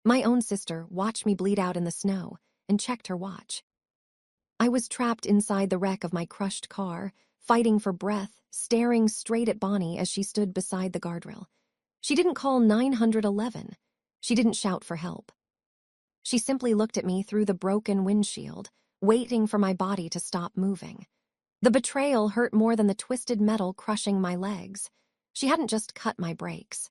My own sister watched me bleed out in the snow and checked her watch. I was trapped inside the wreck of my crushed car, fighting for breath, staring straight at Bonnie as she stood beside the guardrail. She didn't call 911. She didn't shout for help. She simply looked at me through the broken windshield, waiting for my body to stop moving. The betrayal hurt more than the twisted metal crushing my legs. She hadn't just cut my brakes.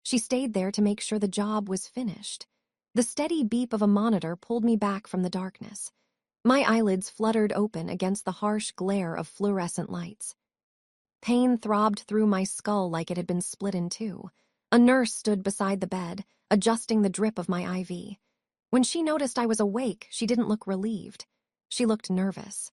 She stayed there to make sure the job was finished. The steady beep of a monitor pulled me back from the darkness. My eyelids fluttered open against the harsh glare of fluorescent lights. Pain throbbed through my skull like it had been split in two. A nurse stood beside the bed, adjusting the drip of my IV. When she noticed I was awake, she didn't look relieved. She looked nervous.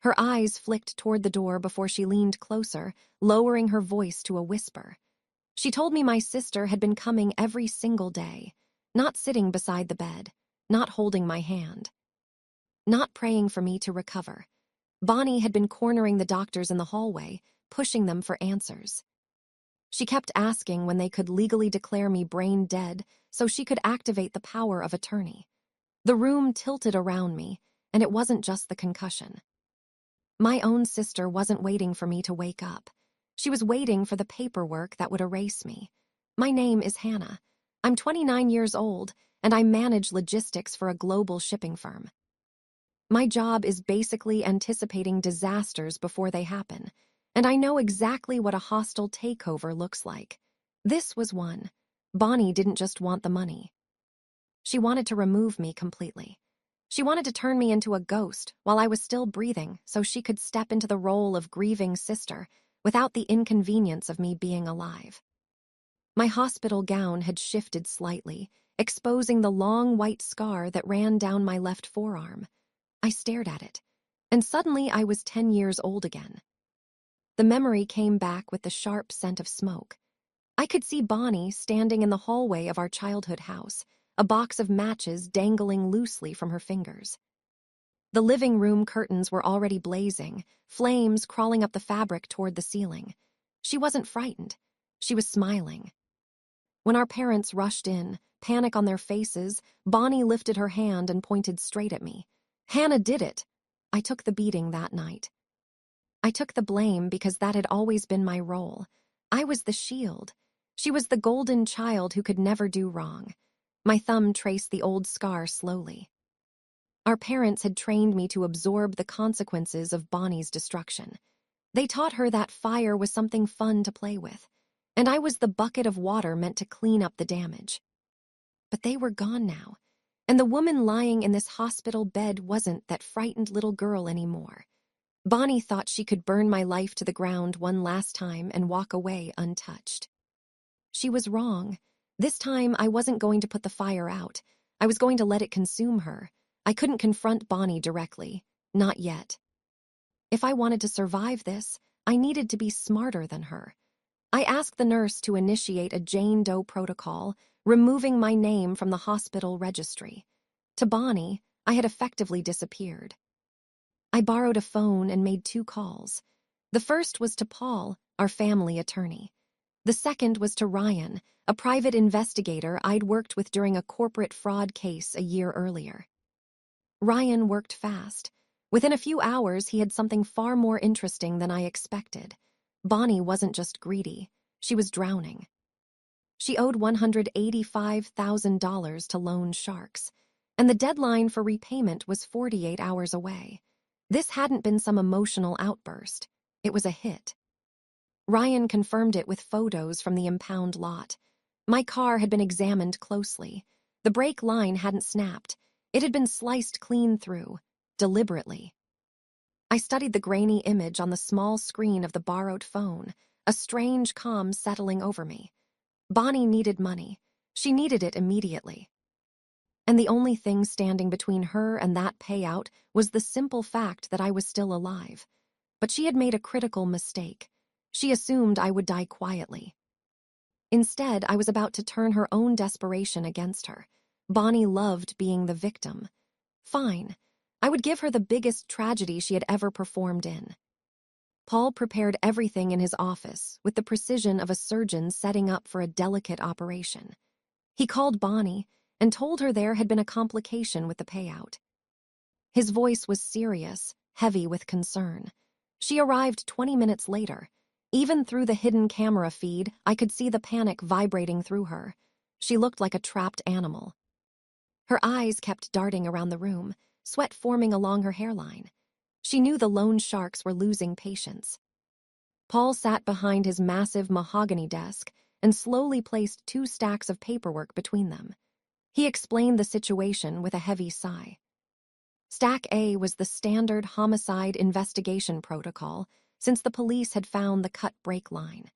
Her eyes flicked toward the door before she leaned closer, lowering her voice to a whisper. She told me my sister had been coming every single day, not sitting beside the bed, not holding my hand, not praying for me to recover. Bonnie had been cornering the doctors in the hallway, pushing them for answers. She kept asking when they could legally declare me brain dead so she could activate the power of attorney. The room tilted around me, and it wasn't just the concussion. My own sister wasn't waiting for me to wake up. She was waiting for the paperwork that would erase me. My name is Hannah. I'm 29 years old, and I manage logistics for a global shipping firm. My job is basically anticipating disasters before they happen, and I know exactly what a hostile takeover looks like. This was one. Bonnie didn't just want the money. She wanted to remove me completely. She wanted to turn me into a ghost while I was still breathing so she could step into the role of grieving sister without the inconvenience of me being alive. My hospital gown had shifted slightly, exposing the long white scar that ran down my left forearm. I stared at it, and suddenly I was 10 years old again. The memory came back with the sharp scent of smoke. I could see Bonnie standing in the hallway of our childhood house, a box of matches dangling loosely from her fingers. The living room curtains were already blazing, flames crawling up the fabric toward the ceiling. She wasn't frightened. She was smiling. When our parents rushed in, panic on their faces, Bonnie lifted her hand and pointed straight at me. Hannah did it. I took the beating that night. I took the blame because that had always been my role. I was the shield. She was the golden child who could never do wrong. My thumb traced the old scar slowly. Our parents had trained me to absorb the consequences of Bonnie's destruction. They taught her that fire was something fun to play with, and I was the bucket of water meant to clean up the damage. But they were gone now, and the woman lying in this hospital bed wasn't that frightened little girl anymore. Bonnie thought she could burn my life to the ground one last time and walk away untouched. She was wrong. This time, I wasn't going to put the fire out. I was going to let it consume her. I couldn't confront Bonnie directly. Not yet. If I wanted to survive this, I needed to be smarter than her. I asked the nurse to initiate a Jane Doe protocol, removing my name from the hospital registry. To Bonnie, I had effectively disappeared. I borrowed a phone and made 2 calls. The first was to Paul, our family attorney. The second was to Ryan, a private investigator I'd worked with during a corporate fraud case a year earlier. Ryan worked fast. Within a few hours, he had something far more interesting than I expected. Bonnie wasn't just greedy. She was drowning. She owed $185,000 to loan sharks, and the deadline for repayment was 48 hours away. This hadn't been some emotional outburst. It was a hit. Ryan confirmed it with photos from the impound lot. My car had been examined closely. The brake line hadn't snapped. It had been sliced clean through, deliberately. I studied the grainy image on the small screen of the borrowed phone, a strange calm settling over me. Bonnie needed money. She needed it immediately. And the only thing standing between her and that payout was the simple fact that I was still alive. But she had made a critical mistake. She assumed I would die quietly. Instead, I was about to turn her own desperation against her. Bonnie loved being the victim. Fine. I would give her the biggest tragedy she had ever performed in. Paul prepared everything in his office with the precision of a surgeon setting up for a delicate operation. He called Bonnie and told her there had been a complication with the payout. His voice was serious, heavy with concern. She arrived 20 minutes later. Even through the hidden camera feed, I could see the panic vibrating through her. She looked like a trapped animal. Her eyes kept darting around the room, sweat forming along her hairline. She knew the loan sharks were losing patience. Paul sat behind his massive mahogany desk and slowly placed 2 stacks of paperwork between them. He explained the situation with a heavy sigh. Stack A was the standard homicide investigation protocol since the police had found the cut-break line.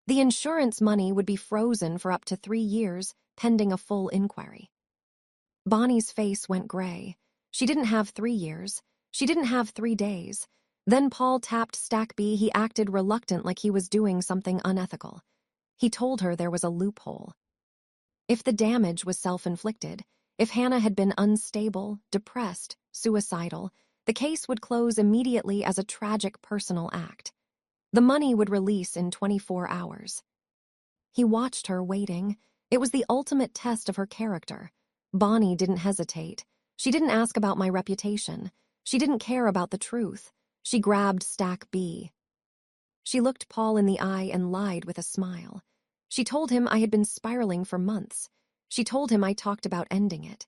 The insurance money would be frozen for up to 3 years, pending a full inquiry. Bonnie's face went gray. She didn't have 3 years. She didn't have 3 days. Then Paul tapped Stack B. He acted reluctant, like he was doing something unethical. He told her there was a loophole. If the damage was self-inflicted, if Hannah had been unstable, depressed, suicidal, the case would close immediately as a tragic personal act. The money would release in 24 hours. He watched her, waiting. It was the ultimate test of her character. Bonnie didn't hesitate. She didn't ask about my reputation. She didn't care about the truth. She grabbed Stack B. She looked Paul in the eye and lied with a smile. She told him I had been spiraling for months. She told him I talked about ending it.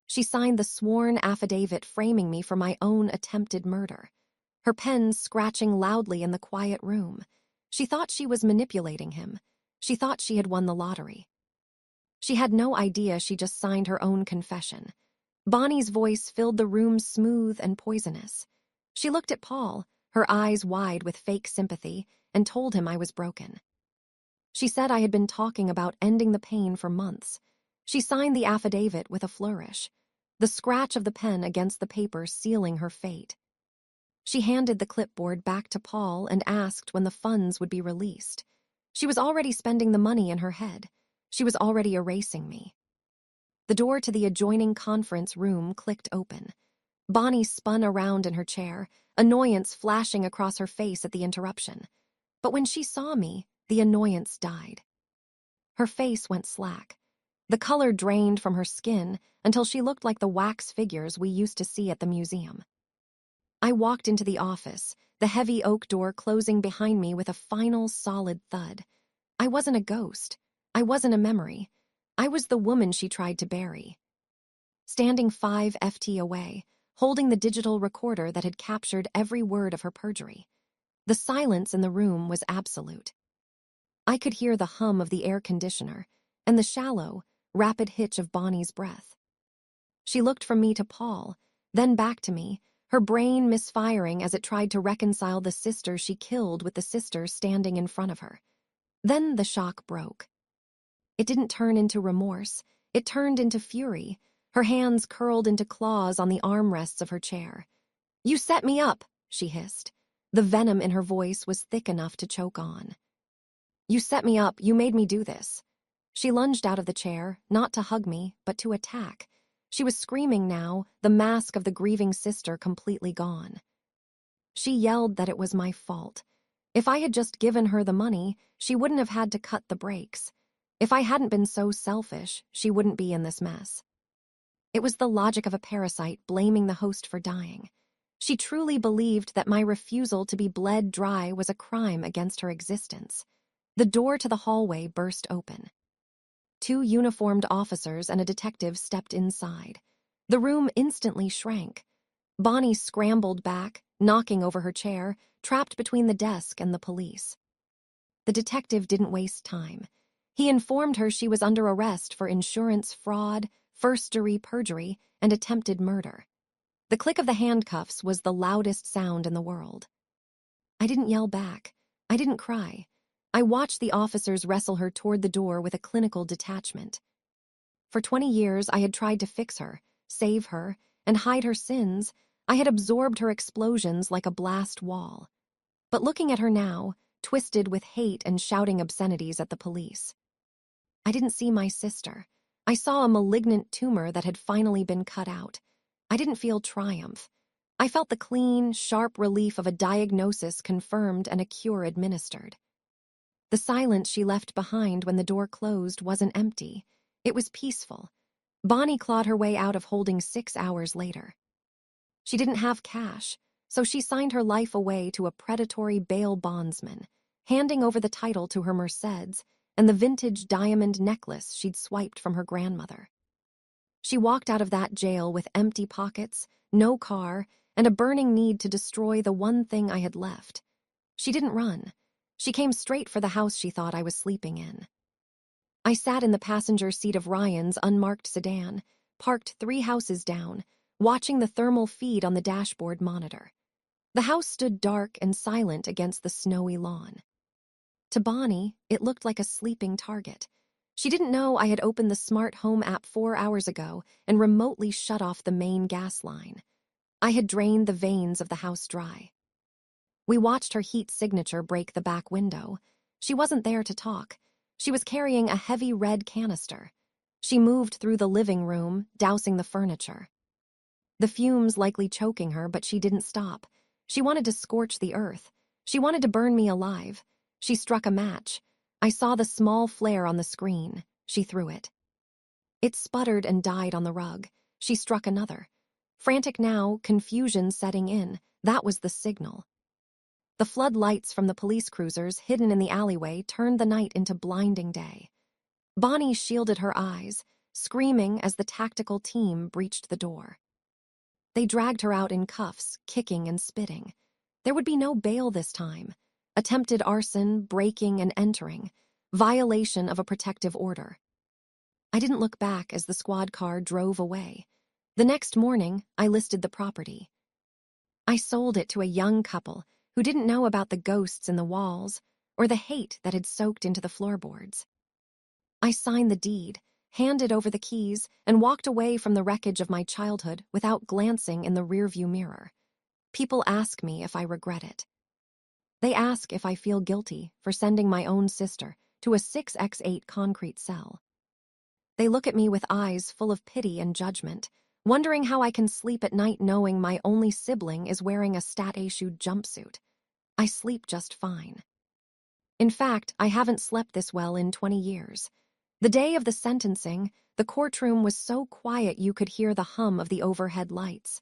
She signed the sworn affidavit framing me for my own attempted murder, her pen scratching loudly in the quiet room. She thought she was manipulating him. She thought she had won the lottery. She had no idea she just signed her own confession. Bonnie's voice filled the room, smooth and poisonous. She looked at Paul, her eyes wide with fake sympathy, and told him I was broken. She said I had been talking about ending the pain for months. She signed the affidavit with a flourish, the scratch of the pen against the paper sealing her fate. She handed the clipboard back to Paul and asked when the funds would be released. She was already spending the money in her head. She was already erasing me. The door to the adjoining conference room clicked open. Bonnie spun around in her chair, annoyance flashing across her face at the interruption. But when she saw me, the annoyance died. Her face went slack. The color drained from her skin until she looked like the wax figures we used to see at the museum. I walked into the office, the heavy oak door closing behind me with a final solid thud. I wasn't a ghost. I wasn't a memory. I was the woman she tried to bury. Standing 5 FT away, holding the digital recorder that had captured every word of her perjury. The silence in the room was absolute. I could hear the hum of the air conditioner and the shallow, rapid hitch of Bonnie's breath. She looked from me to Paul, then back to me, her brain misfiring as it tried to reconcile the sister she killed with the sister standing in front of her. Then the shock broke. It didn't turn into remorse. It turned into fury. Her hands curled into claws on the armrests of her chair. "You set me up," she hissed. The venom in her voice was thick enough to choke on. "You set me up. You made me do this." She lunged out of the chair, not to hug me, but to attack. She was screaming now, the mask of the grieving sister completely gone. She yelled that it was my fault. If I had just given her the money, she wouldn't have had to cut the brakes. If I hadn't been so selfish, she wouldn't be in this mess. It was the logic of a parasite blaming the host for dying. She truly believed that my refusal to be bled dry was a crime against her existence. The door to the hallway burst open. 2 uniformed officers and a detective stepped inside. The room instantly shrank. Bonnie scrambled back, knocking over her chair, trapped between the desk and the police. The detective didn't waste time. He informed her she was under arrest for insurance fraud, first-degree perjury, and attempted murder. The click of the handcuffs was the loudest sound in the world. I didn't yell back. I didn't cry. I watched the officers wrestle her toward the door with a clinical detachment. For 20 years, I had tried to fix her, save her, and hide her sins. I had absorbed her explosions like a blast wall. But looking at her now, twisted with hate and shouting obscenities at the police, I didn't see my sister. I saw a malignant tumor that had finally been cut out. I didn't feel triumph. I felt the clean, sharp relief of a diagnosis confirmed and a cure administered. The silence she left behind when the door closed wasn't empty. It was peaceful. Bonnie clawed her way out of holding 6 hours later. She didn't have cash, so she signed her life away to a predatory bail bondsman, handing over the title to her Mercedes and the vintage diamond necklace she'd swiped from her grandmother. She walked out of that jail with empty pockets, no car, and a burning need to destroy the one thing I had left. She didn't run. She came straight for the house she thought I was sleeping in. I sat in the passenger seat of Ryan's unmarked sedan, parked 3 houses down, watching the thermal feed on the dashboard monitor. The house stood dark and silent against the snowy lawn. To Bonnie, it looked like a sleeping target. She didn't know I had opened the smart home app 4 hours ago and remotely shut off the main gas line. I had drained the veins of the house dry. We watched her heat signature break the back window. She wasn't there to talk. She was carrying a heavy red canister. She moved through the living room, dousing the furniture. The fumes likely choking her, but she didn't stop. She wanted to scorch the earth. She wanted to burn me alive. She struck a match. I saw the small flare on the screen. She threw it. It sputtered and died on the rug. She struck another. Frantic now, confusion setting in. That was the signal. The floodlights from the police cruisers hidden in the alleyway turned the night into blinding day. Bonnie shielded her eyes, screaming as the tactical team breached the door. They dragged her out in cuffs, kicking and spitting. There would be no bail this time. Attempted arson, breaking and entering. Violation of a protective order. I didn't look back as the squad car drove away. The next morning, I listed the property. I sold it to a young couple who didn't know about the ghosts in the walls or the hate that had soaked into the floorboards. I signed the deed, handed over the keys, and walked away from the wreckage of my childhood without glancing in the rearview mirror. People ask me if I regret it. They ask if I feel guilty for sending my own sister to a 6x8 concrete cell. They look at me with eyes full of pity and judgment, wondering how I can sleep at night knowing my only sibling is wearing a stat-issued jumpsuit. I sleep just fine. In fact, I haven't slept this well in 20 years. The day of the sentencing, the courtroom was so quiet you could hear the hum of the overhead lights.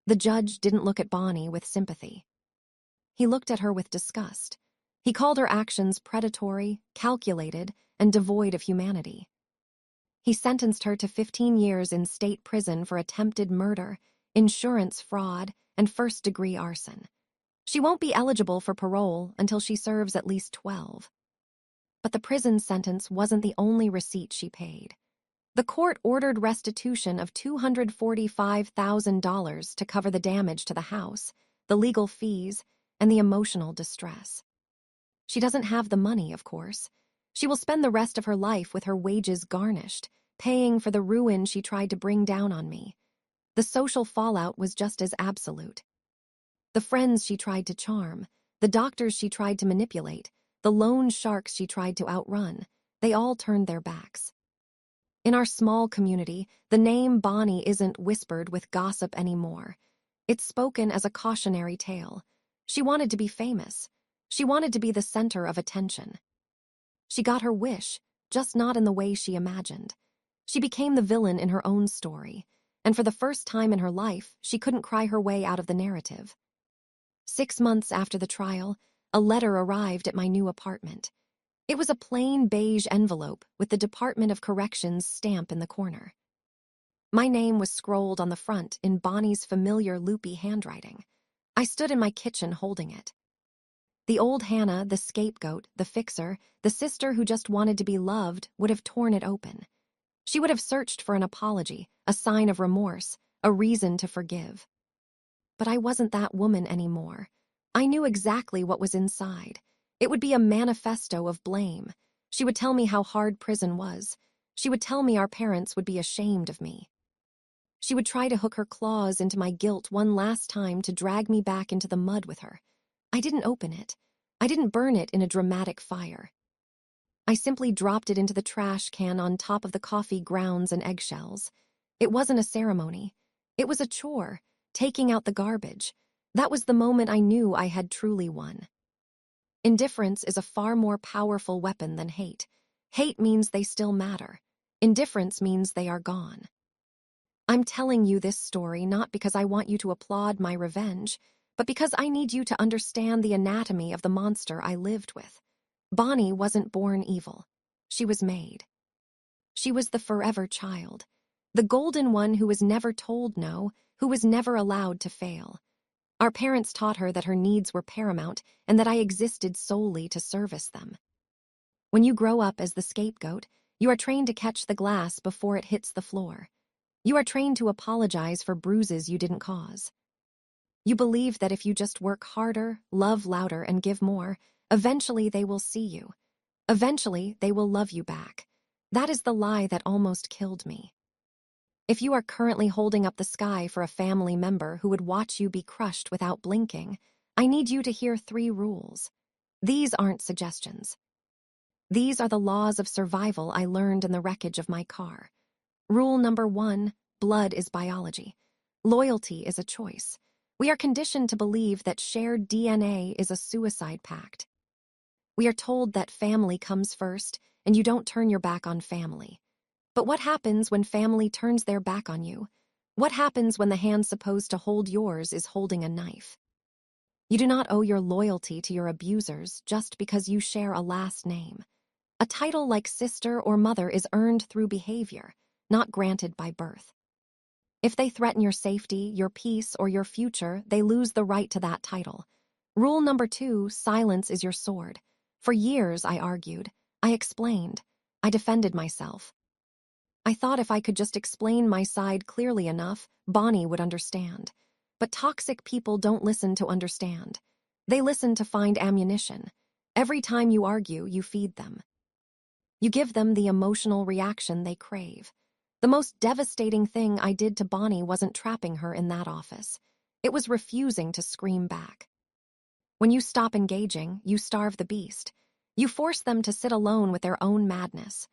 The judge didn't look at Bonnie with sympathy. He looked at her with disgust. He called her actions predatory, calculated, and devoid of humanity. He sentenced her to 15 years in state prison for attempted murder, insurance fraud, and first-degree arson. She won't be eligible for parole until she serves at least 12. But the prison sentence wasn't the only receipt she paid. The court ordered restitution of $245,000 to cover the damage to the house, the legal fees, and the emotional distress. She doesn't have the money, of course. She will spend the rest of her life with her wages garnished, paying for the ruin she tried to bring down on me. The social fallout was just as absolute. The friends she tried to charm, the doctors she tried to manipulate, the loan sharks she tried to outrun, they all turned their backs. In our small community, the name Bonnie isn't whispered with gossip anymore. It's spoken as a cautionary tale. She wanted to be famous. She wanted to be the center of attention. She got her wish, just not in the way she imagined. She became the villain in her own story, and for the first time in her life, she couldn't cry her way out of the narrative. 6 months after the trial, a letter arrived at my new apartment. It was a plain beige envelope with the Department of Corrections stamp in the corner. My name was scrolled on the front in Bonnie's familiar loopy handwriting. I stood in my kitchen holding it. The old Hannah, the scapegoat, the fixer, the sister who just wanted to be loved, would have torn it open. She would have searched for an apology, a sign of remorse, a reason to forgive. But I wasn't that woman anymore. I knew exactly what was inside. It would be a manifesto of blame. She would tell me how hard prison was. She would tell me our parents would be ashamed of me. She would try to hook her claws into my guilt one last time to drag me back into the mud with her. I didn't open it. I didn't burn it in a dramatic fire. I simply dropped it into the trash can on top of the coffee grounds and eggshells. It wasn't a ceremony. It was a chore, taking out the garbage. That was the moment I knew I had truly won. Indifference is a far more powerful weapon than hate. Hate means they still matter. Indifference means they are gone. I'm telling you this story not because I want you to applaud my revenge, but because I need you to understand the anatomy of the monster I lived with. Bonnie wasn't born evil. She was made. She was the forever child, the golden one who was never told no, who was never allowed to fail. Our parents taught her that her needs were paramount and that I existed solely to service them. When you grow up as the scapegoat, you are trained to catch the glass before it hits the floor. You are trained to apologize for bruises you didn't cause. You believe that if you just work harder, love louder, and give more, eventually they will see you. Eventually, they will love you back. That is the lie that almost killed me. If you are currently holding up the sky for a family member who would watch you be crushed without blinking, I need you to hear 3 rules. These aren't suggestions. These are the laws of survival I learned in the wreckage of my car. Rule number 1, blood is biology. Loyalty is a choice. We are conditioned to believe that shared DNA is a suicide pact. We are told that family comes first, and you don't turn your back on family. But what happens when family turns their back on you? What happens when the hand supposed to hold yours is holding a knife? You do not owe your loyalty to your abusers just because you share a last name. A title like sister or mother is earned through behavior, not granted by birth. If they threaten your safety, your peace, or your future, they lose the right to that title. Rule number 2, silence is your sword. For years, I argued. I explained. I defended myself. I thought if I could just explain my side clearly enough, Bonnie would understand. But toxic people don't listen to understand. They listen to find ammunition. Every time you argue, you feed them. You give them the emotional reaction they crave. The most devastating thing I did to Bonnie wasn't trapping her in that office. It was refusing to scream back. When you stop engaging, you starve the beast. You force them to sit alone with their own madness.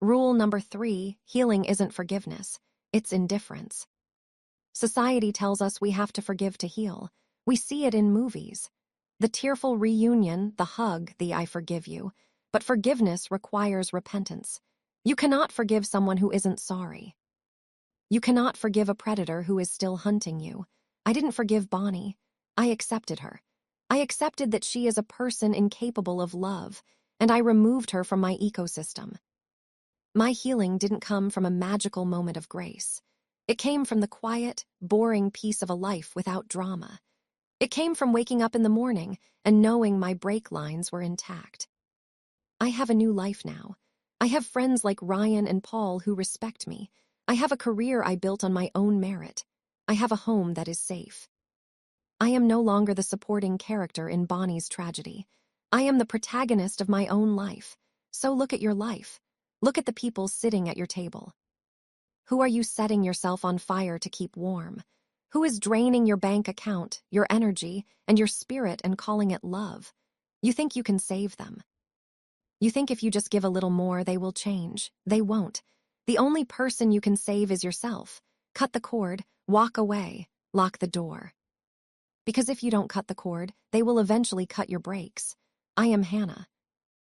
Rule number 3, healing isn't forgiveness. It's indifference. Society tells us we have to forgive to heal. We see it in movies. The tearful reunion, the hug, the I forgive you. But forgiveness requires repentance. You cannot forgive someone who isn't sorry. You cannot forgive a predator who is still hunting you. I didn't forgive Bonnie. I accepted her. I accepted that she is a person incapable of love, and I removed her from my ecosystem. My healing didn't come from a magical moment of grace. It came from the quiet, boring piece of a life without drama. It came from waking up in the morning and knowing my brake lines were intact. I have a new life now. I have friends like Ryan and Paul who respect me. I have a career I built on my own merit. I have a home that is safe. I am no longer the supporting character in Bonnie's tragedy. I am the protagonist of my own life. So look at your life. Look at the people sitting at your table. Who are you setting yourself on fire to keep warm? Who is draining your bank account, your energy, and your spirit and calling it love? You think you can save them. You think if you just give a little more, they will change. They won't. The only person you can save is yourself. Cut the cord, walk away, lock the door. Because if you don't cut the cord, they will eventually cut your brakes. I am Hannah.